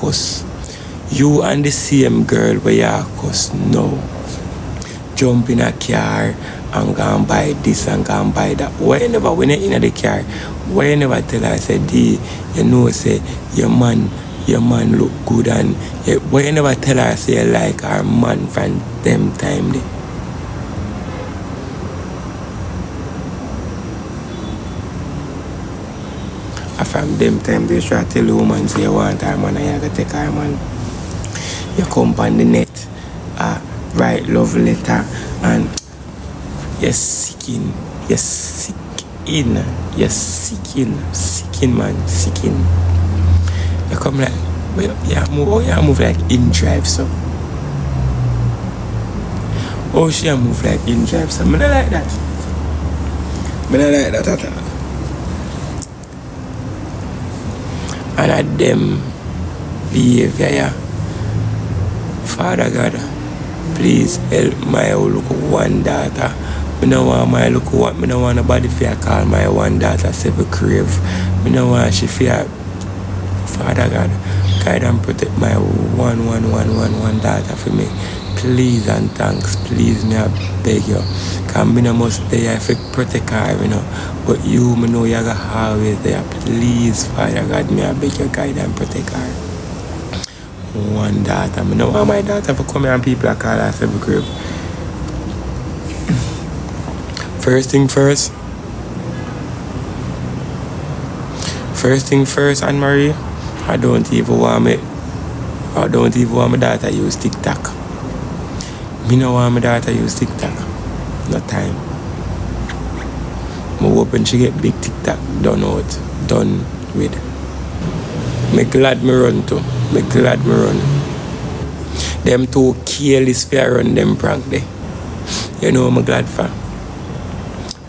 cuss. You and the same girl where you cuss now. Jump in a car and go and buy this and go and buy that. Why you never, when you're in the car, why you never tell her, say, D, you know, say, your man look good, and why you never tell her, say, you like our man from them time there? From them time, they try to tell the woman, say, you want her man and you gotta take her man. You come on the net, write love letter, and you're sicking, man, sicking. You come like, well, you move like in drive, so. Oh, she move like in drive, so. I don't like that. I don't like that at all. And at them behavior, yeah. Father God, please help my look one daughter. I don't want my look what, I don't want nobody fear call my one daughter Seven Crave. I don't want she fear. Father God, guide and protect my one daughter for me. Please and thanks, please, me I beg you. Cause I must there if protect her, you know. But you, me know you're always there. Please, Father God, me I beg you, guide and protect her. One daughter. I know my daughter for come here and people are call her Seven Crib. First thing first, Anne-Marie, I don't even want my daughter use TikTok. Me no want my daughter use TikTok. No time. I hope when she get big TikTok done with. Me glad me run too. Them two careless fear run them prank there. You know I'm glad for.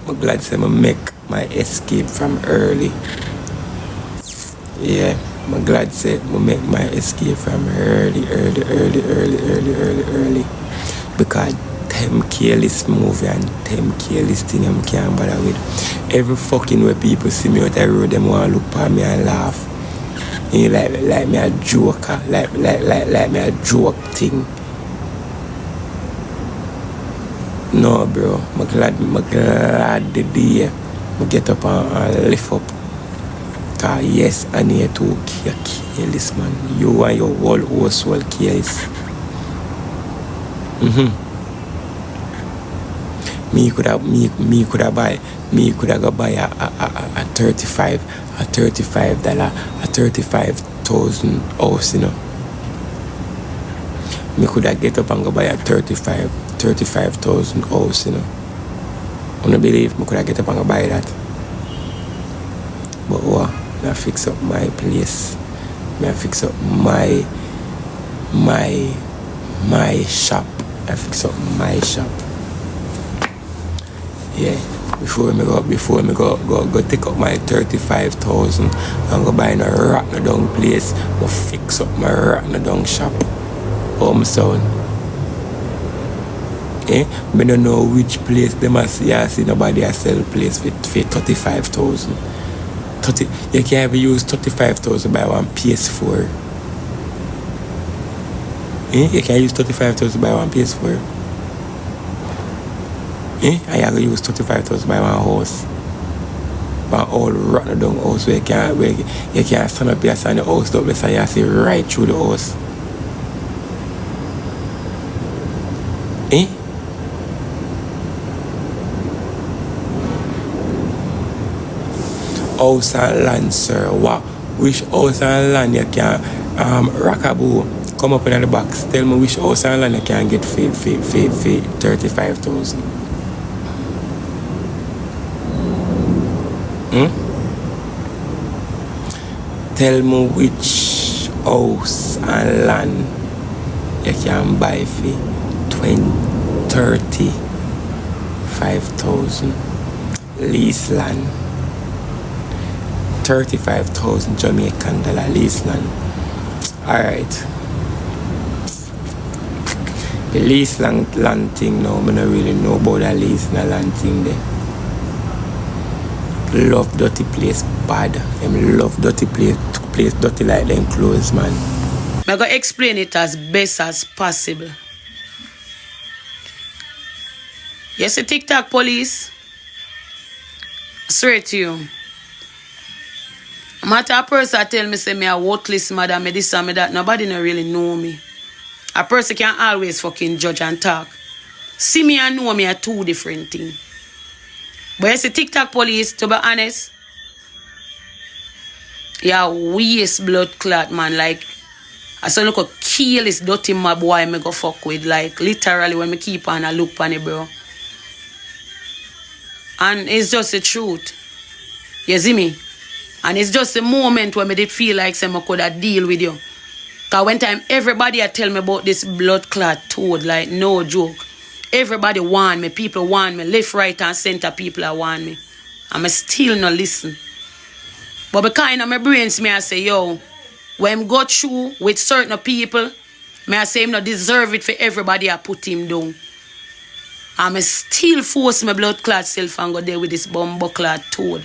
I'm glad say I make my escape from early. Yeah, I'm glad say I make my escape from early. Because them careless movie and them careless thing I can't bother with. Every fucking way people see me out the road, them want to look at me and laugh. You know, like me a joker, like me a joke thing. No, bro, I'm glad the day I get up and lift up. Cause yes, I need to careless, man. You and your whole household careless. Me could have go buy a $35,000 house, you know. Me could have get up and go buy a $35,000 house, you know. I don't believe me could have get up and go buy that. But I fix up my place. I fix up my shop. I fix up my shop. Yeah. Before me go take up my 35,000 and go buy a rock no down place. Go fix up my rock no down shop. Home sound. Me don't know which place they must see nobody a sell place for 35,000. You can't even use 35,000 buy one PS4. You can't use 35,000 buy one PS4. And you have to use 35,000 buy one house. One old rotten down house where you can't stand up here and the house up there and you see right through the house. House and land, sir. Which house and land you can rockaboo come up in the box. Tell me which house and land you can get for 35,000. Tell me which house and land you can buy for 35,000 lease land. 35,000 Jamaican dollar lease land. Alright. The lease land thing now, I don't really know about the lease land thing there. Love dirty place bad. I love dirty place dirty like them clothes, man. I'm going to explain it as best as possible. You see TikTok police? I swear to you. Matter a person tell me say me a worthless mother, me this and me that. Nobody no really know me. A person can always fucking judge and talk. See me and know me are two different things. But you see TikTok police, to be honest, yeah, waste blood clot, man. Like, I saw look a kill this dirty my boy me go fuck with. Like, literally when me keep on a look on it, bro. And it's just the truth. You see me? And it's just a moment when me did feel like say I could have deal with you. Because one time everybody tell me about this blood clot toad, like no joke. Everybody want me, people want me, left, right and center people want me. And I still not listen. But because in my brains, me I say, yo, when I go through with certain people, me I say him not deserve it for everybody I put him down. And I still force my blood clot self and go there with this bumbo clot toad.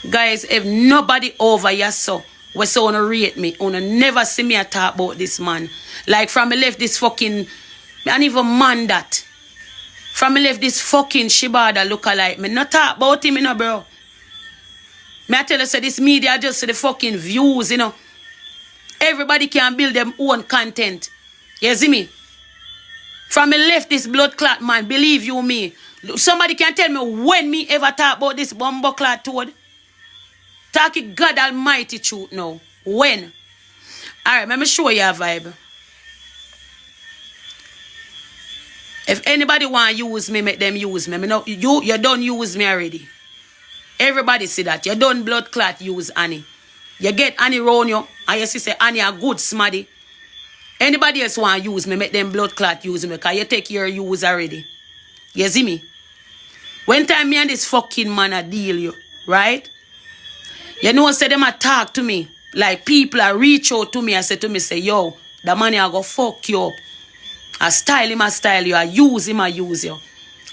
Guys, if nobody over here so, we so wanna rate me, wanna never see me talk about this man. Like from me left this fucking, and even man that. From me left this fucking shibada look alike. Me not talk about him, you know, bro. Me I tell you, so this media just see the fucking views, you know. Everybody can build them own content. You see me? From me left this blood clot man, believe you me. Somebody can tell me when me ever talk about this bumbo clot toad. Talk it God almighty truth now. When? Alright, let me show you a vibe. If anybody want to use me, make them use me. You don't use me already. Everybody see that. You don't blood clot use Annie. You get Annie round you, and you see say Annie a good smaddy. Anybody else want to use me, make them blood clot use me, because you take your use already. You see me? When time me and this fucking man a deal you, right? You know, say them a talk to me. Like people a reach out to me and say to me, say, yo, the money I go fuck you up. I style him, I style you. I use him, I use you.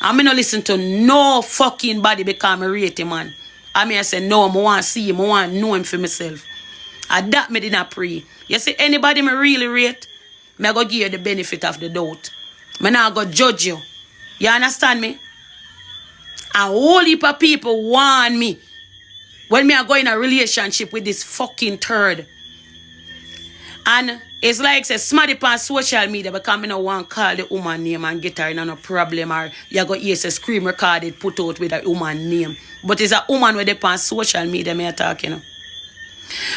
I mean, no listen to no fucking body because I rate him, man. I mean, I say, no, I want to see him. I want to know him for myself. And that me did not pray. You see, anybody me really rate, me go give you the benefit of the doubt. Me not go judge you. You understand me? A whole heap of people want me when me are going in a relationship with this fucking third. And it's like say smarty on social media because me no want to call the woman name and get her in no problem, or you go hear a scream recorded put out with a woman name. But it's a woman with the on social media me are talking.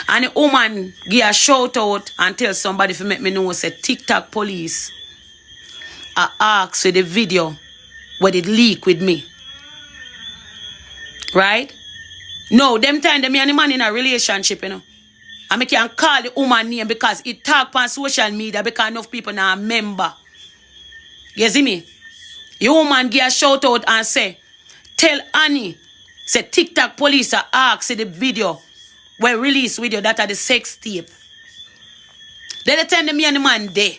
And the woman give a shout out and tell somebody to make me know say TikTok police I ask for the video where it leak with me. Right? No, them time them and the man in a relationship, you know. And I can call the woman name because it talk on social media because enough people now remember. You see me? The woman give a shout out and say, tell Annie, say TikTok police are ask the video where release video that are the sex tape. Then they tell me and the man there.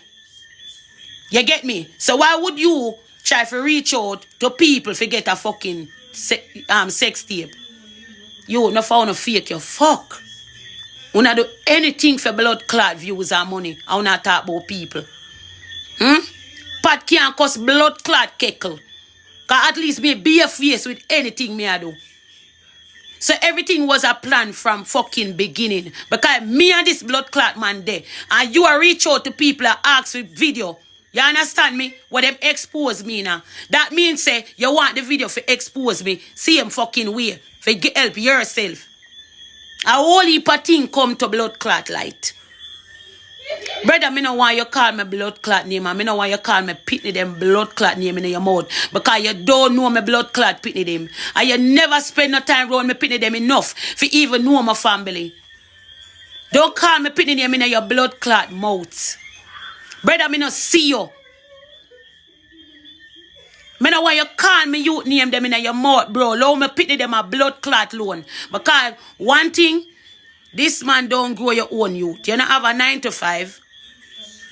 You get me? So why would you try to reach out to people to get a fucking sex tape? You no found a fake you fuck. We not do anything for blood clot views and money. I not talk about people. Pat can't cost blood clot keckle. Cause at least me be a face with anything me I do. So everything was a plan from fucking beginning. Because me and this blood clot man there. And you are reach out to people and ask for video. You understand me? What them expose me now. That means say you want the video for expose me. See him fucking way. For help yourself. A whole heap of thing come to blood clot light. Brother, me no want you call me blood clot name, and me no want you call me pitney them blood clot name in your mouth. Because you don't know me blood clot pitney them. And you never spend no time around me pitney them enough for even know my family. Don't call me pitney name in your blood clot mouth. Brother, me no see you. Me no want you call me youth name them in your mouth, bro. Allow me pitney them a blood clot loan. Because one thing, this man don't grow your own youth. You don't have a 9 to 5.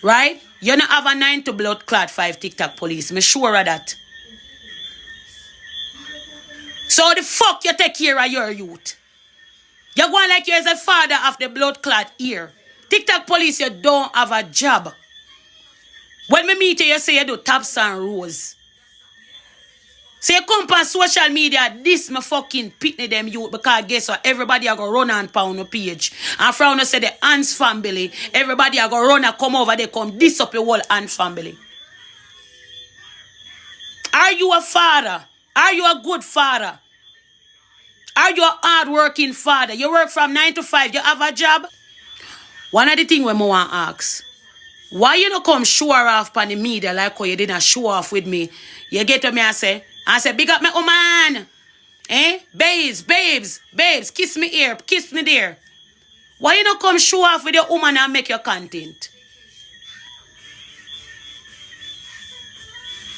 Right? You don't have a 9 to blood clot 5 TikTok police. Me sure of that. So the fuck you take care of your youth? You go like you're a father of the blood clot here. TikTok police, you don't have a job. When me meet you, you say you do taps and rows. So you come on social media, this me fucking pitney them youth, because guess what? Everybody are going to run and pound a page. And from say the Ants family, everybody are going to run and come over, they come this up your whole Ants family. Are you a father? Are you a good father? Are you a hard-working father? You work from 9 to 5, you have a job? One of the things we want to ask, why you don't come show off on the media like how you didn't show off with me? You get to me and say, big up my woman. Babes, kiss me here, kiss me there. Why you don't come show off with your woman and make your content?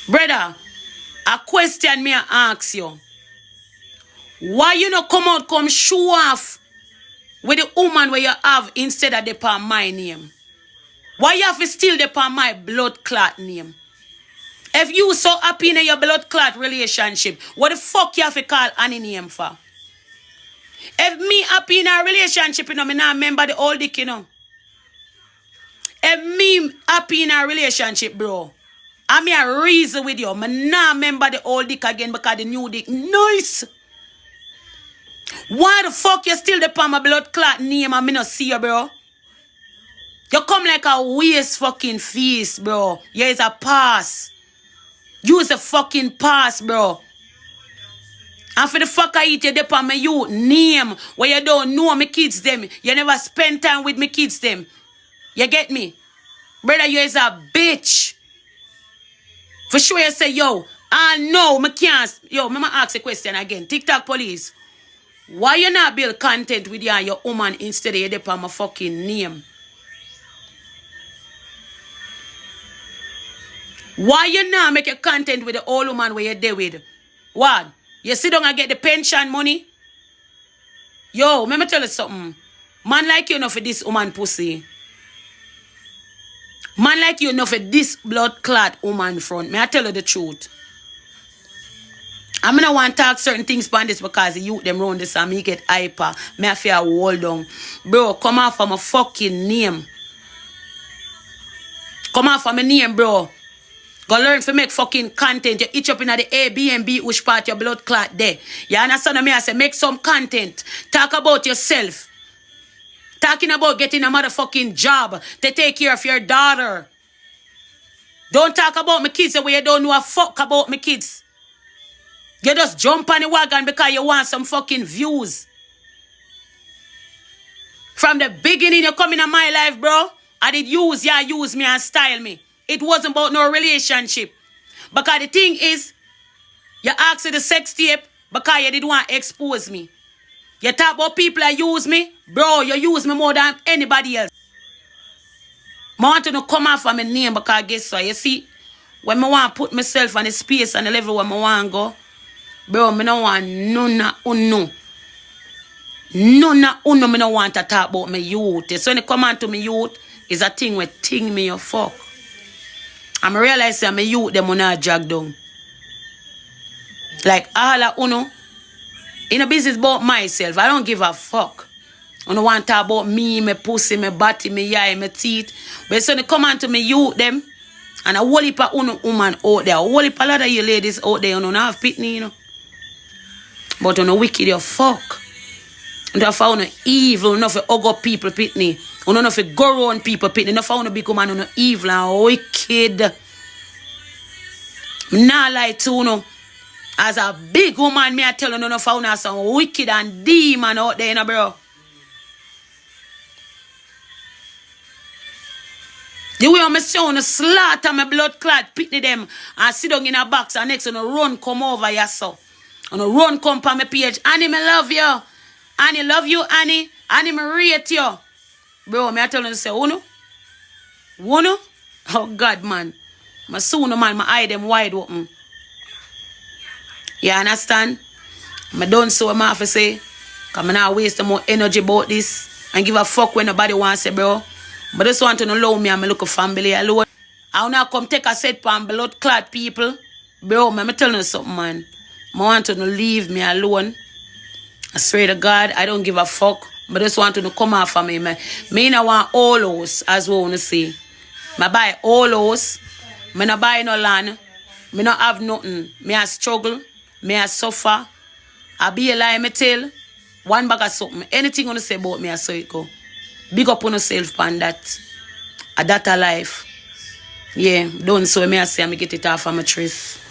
Brother, a question me I ask you. Why you not come show off with the woman where you have instead of the palm my name? Why you have to steal the palm my blood clot name? If you so happy in your blood clot relationship, what the fuck you have to call Annie name for? If me happy in a relationship, you know, me not remember the old dick, you know. If me happy in a relationship, bro, I'm a reason with you. Me not remember the old dick again because the new dick nice. Why the fuck you still the palm my blood clot name and me not see you, bro? You come like a waste fucking feast, bro. Yeah, it's a pass. Use a fucking pass, bro. And for the fuck I eat you dip on my youth name where you don't know my kids them. You never spend time with my kids them. You get me? Brother, you is a bitch. For sure you say, yo, I know, me can't. Yo, me ask a question again. TikTok police. Why you not build content with you and your woman instead of you dip on my fucking name? Why you not make your content with the old woman where you're there with? What? You sit down and get the pension money? Yo, let me tell you something. Man like you enough for this woman pussy. Man like you enough for this blood clot woman front. May I tell you the truth? I'm gonna want to talk certain things about this because the youth them round this and me get hyper. May I feel hold down. Bro, come off from a fucking name. Come off from a name, bro. Go learn to make fucking content. You itch up in the A, B, and B, which part your blood clot there. You understand me? I say, make some content. Talk about yourself. Talking about getting a motherfucking job to take care of your daughter. Don't talk about my kids the way you don't know a fuck about my kids. You just jump on the wagon because you want some fucking views. From the beginning you come in my life, bro, I did use me and style me. It wasn't about no relationship. Because the thing is, you asked for the sex tape because you didn't want to expose me. You talk about people that use me, bro, you use me more than anybody else. I want to come off of my name because guess what? You see, when I want to put myself on the space and the level where I want to go, bro, I don't want none uno. None uno, I don't want to talk about my youth. So when it come on to my youth, it's a thing where thing me you fuck. I'm realizing I'm a youth them when I drag down. Like all of uno, in a business about myself, I don't give a fuck. I don't want to talk about me, my pussy, my body, my eye, my teeth. But so they come on to me youth them, and a whole heap of uno woman out there, a whole heap of lot of you ladies out there, you don't have pitney, you know. But you know wicked you fuck. You don't have no evil, you don't have to hug people pitney. You don't have to go around people pitney. You don't have to become man, you know, evil and wicked. Nah lie to you know. As a big woman, me I tell you, no found some wicked and demon out there, you know, bro. The way I'm saying, slaughter my blood clot, pitney them, and sit down in a box, and next, you know, run come over here, so. You know, run come on my page. Annie, me love you. Annie, love you, Annie. Annie, me rate you. Bro, me I tell you, say, Uno? Oh, God, man. My soon, man, my eye them wide open. You understand? I don't so what I have to say. Because I not waste more energy about this. And give a fuck when nobody wants to say, bro. But I just want to allow me and my local family alone. I will not come take a set from blood clot people. Bro, I'm telling you something, man. I want to leave me alone. I swear to God, I don't give a fuck But just want to come off of me. Me no want all house, as we want to see. I buy all house. I no buy no land. I no have nothing. Me I struggle. Me I suffer. I be a lie, me tell. One bag of something. Anything you want to say about me, I saw it go. Big up on yourself on that. A that a life. Yeah, don't so me I say I get it off of my truth.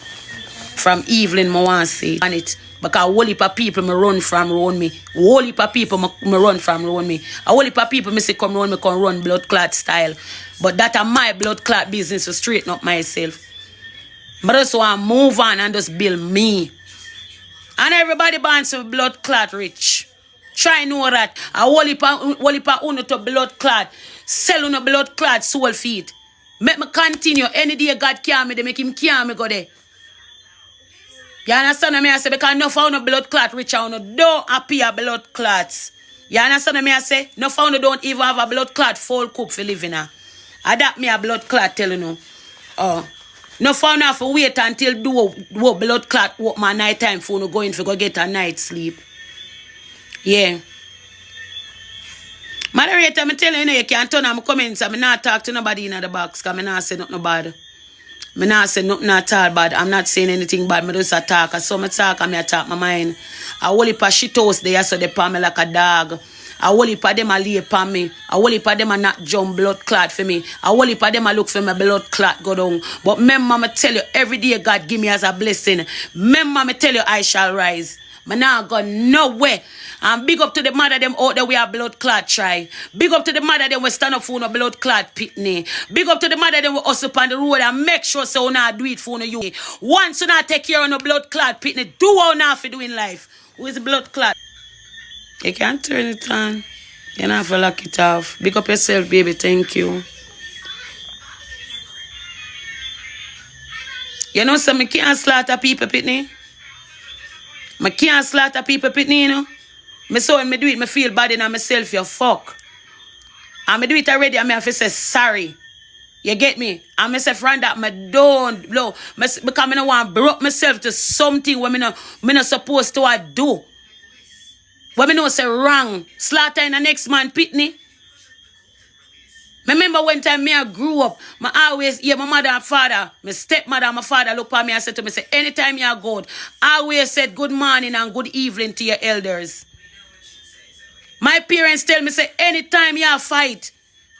From evening, I want to say on it. Because a whole heap of people me run from around me. A whole heap of people me run from around me. A whole heap of people me say come around me come run blood clot style. But that are my blood clot business to straighten up myself. But I just want to move on and just build me. And everybody born to blood clot rich. Try know that. A whole heap of uno to blood clot. Sell uno blood clot soul feed. Make me continue. Any day God can me, they make him can me go there. You understand what I say? Because no found blood clot rich on don't appear blood clots. You understand what I say? No found don't even have a blood clot full cup for living now. Adapt me a blood clot telling you. No found have to wait until do blood clot work my night time for no going for go get a night sleep. Yeah. Moderator, I'm telling you, you can't turn on my comments. I'm not talk to nobody in the box because I'm not saying nothing bad. I'm not saying nothing at all bad. I'm not saying anything bad. I just talk. I saw me talk and I talk my mind. I whole heap of shithouse there so they palm me like a dog. I whole heap of them a lay upon me. I whole heap of them a not jump blood clot for me. I whole heap of them a look for my blood clot go down. But remember me tell you, every day God give me as a blessing. Remember me tell you, I shall rise. I now go nowhere. And big up to the mother them out there we have blood clot try. Big up to the mother them we stand up for no blood clot pitney. Big up to the mother them we hustle up on the road and make sure so not do it for no you. Once you not take care of no blood clot pitney, do how now for doing life. Who is blood clot? You can't turn it on. You not have to lock it off. Big up yourself, baby. Thank you. You know, so me can't slaughter people pitney. I can't slaughter people pitney, you know. Me so when me do it, me feel bad in myself, you fuck. And me do it already, and me have to say sorry. You get me? And me say, friend, that me don't blow. Because I don't want to broke myself to something where me not supposed to do. When me know say wrong. Slaughter in the next man pitney. Remember one time me I grew up, I always hear my mother and father, my stepmother and my father look at me and said to me, say, anytime you go out, I always said good morning and good evening to your elders. My parents tell me, say, anytime you fight,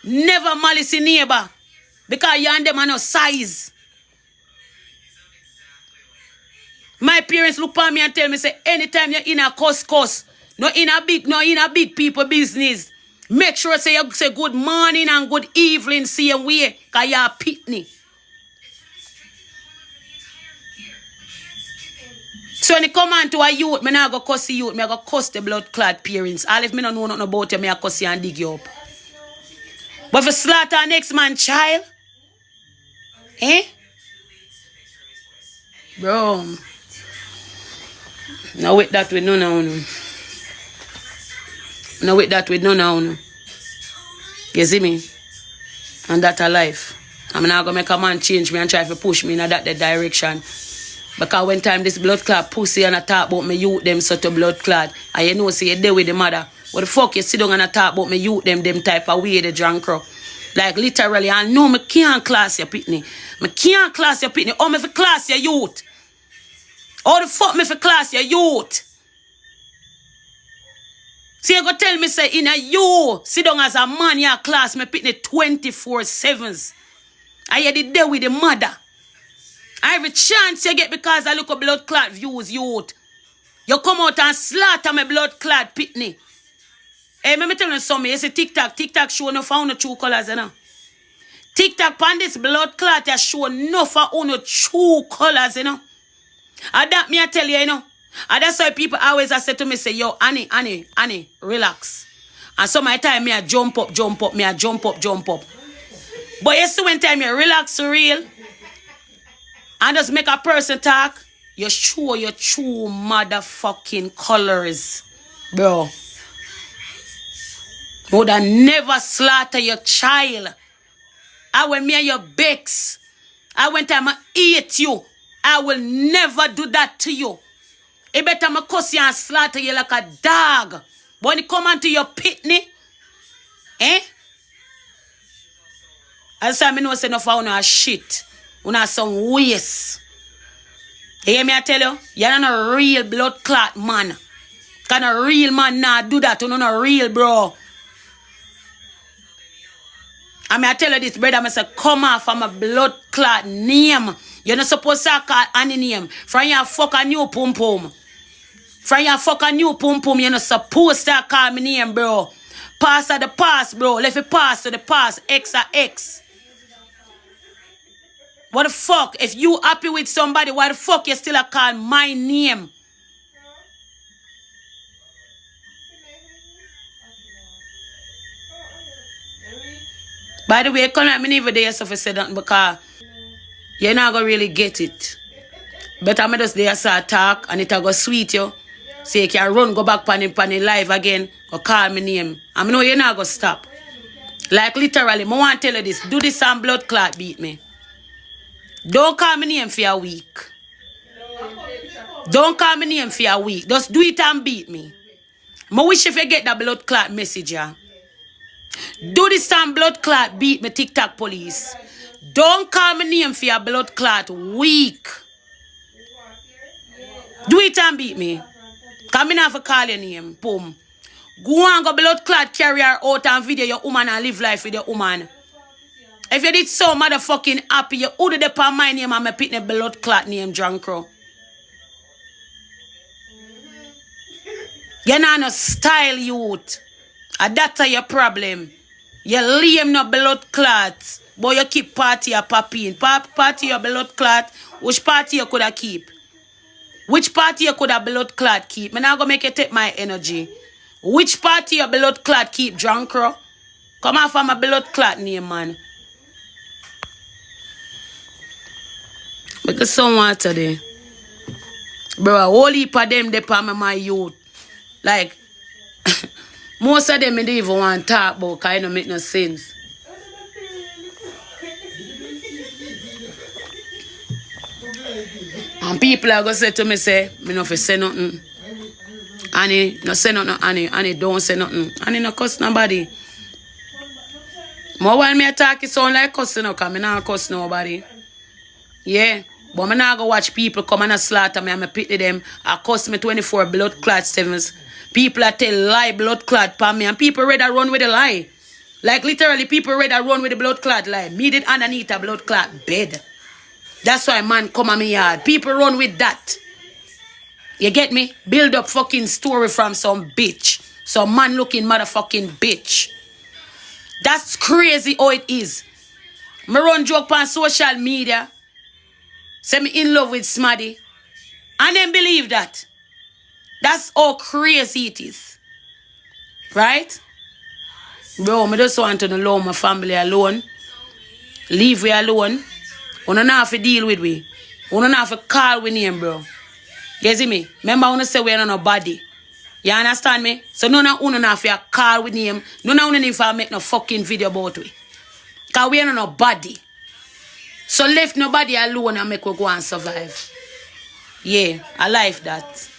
never malice in neighbor. Because you and them are no size. My parents look at me and tell me, say, anytime you're in a cuss, no in a big people business. Make sure say you say good morning and good evening same way. Because you're pitney. So when you come on to a youth, I not go cuss the youth, I go cuss the blood clot parents. All if I don't know nothing about you, I cuss you and dig you up. But if you slaughter next man child, bro, now with that with none of you. Now with that with none of you. You see me? And that a life. I'm not going to make a man change me and try to push me in that direction. Because when time this blood clot pussy and I talk about me youth them sort of blood clot, and you know say you there with the mother. What the fuck you sit down and I talk about me youth them type of way the drunk up. Like literally, I know me can't class your pitney. Me can't class your pitney. Oh, me for class your youth. Oh, the fuck me for class your youth. See, you go tell me, say, in a you, sit down as a man, your class, me pitney 24/7s. And you did there with the mother. Every chance you get because I look at blood clot views, youth. You come out and slaughter my blood clot pitney. Hey, let me tell you something. You see TikTok show no for no true colors, you know. TikTok on this blood clot you show no for no true colors, you know. And that me I tell you, you know. And that's why people always say to me, say, yo, Annie, relax. And so my time me I jump up. But you see when time you relax real and just make a person talk, you show your true motherfucking colors, bro. Would I never slaughter your child. I will me and your bakes. I went time I eat you. I will never do that to you. It better me cuss you and slaughter you like a dog. When it come onto your pitney, eh? As I know say no for una shit. Una some waste. You hear me I tell you? You're not a real blood clot man. Can a real man not do that? You're not a real bro. I tell you this, brother, I say come off from a blood clot name. You're not supposed to call any name. From your fuck a new pum pum. From your fuck a new pum pum, you're not supposed to call me name, bro. Pass of the past, bro. Let it pass to the past. X or X. What the fuck? If you happy with somebody, why the fuck you still call my name? By the way, come at me never there so for say that because you're not gonna really get it. But I'm just there so talk and it'll go sweet you. So you can run, go back pan the live again, or call me name. I know you're not gonna stop. Like literally, I want to tell you this. Do this and blood clot beat me. Don't call me name for a week. Don't call me name for a week. Just do it and beat me. I wish if you get that blood clot message, yeah. Do this and blood clot beat me, TikTok police. Don't call me name for a blood clot week. Do it and beat me. Come in for call your name. Boom. Go and go blood clot carrier out and video your woman and live life with your woman. If you did so motherfucking happy, you would have put my name and me pick the blood clot name, John Crow. You're not no style youth. And that's your problem. You lame no blood clots. But you keep party a popping. Party your blood clot. Which party you could have keep? Which party you could have blood clot keep? I'm not going to make you take my energy. Which party your blood clot keep, John Crow? Come off from my blood clot name, man. Because someone today. Bro, a whole heap of them, they palm my youth. Like, most of them, I don't even want to talk about because it don't make no sense. And people are going to say to me, say, me no fi say nothing. Annie, no say nothing, Annie. Annie, don't say nothing. Annie, no cuss nobody. More when me talk, it sound like cussing, because me not cuss nobody. Yeah. But me not go watch people come and slaughter me and me pity them. I cuss me 24 blood clot sevens. People are tell lie blood clot for me and people rather run with the lie. Like literally people rather run with the blood clot lie. Me did underneath a blood clot bed. That's why man come on me yard. People run with that. You get me? Build up fucking story from some bitch. Some man looking motherfucking bitch. That's crazy how it is. Me run joke on social media. Say me in love with Smaddy. And then believe that. That's how crazy it is. Right? Bro, I just want to allow my family alone. Leave we alone. We don't have to deal with we. We don't have to call with name, bro. You see me? Remember when I say we're not nobody. You understand me? So none of you have to call with name. None of you need to make no fucking video about we. Because we're not nobody. So left nobody alone and make we go and survive. Yeah, I like that.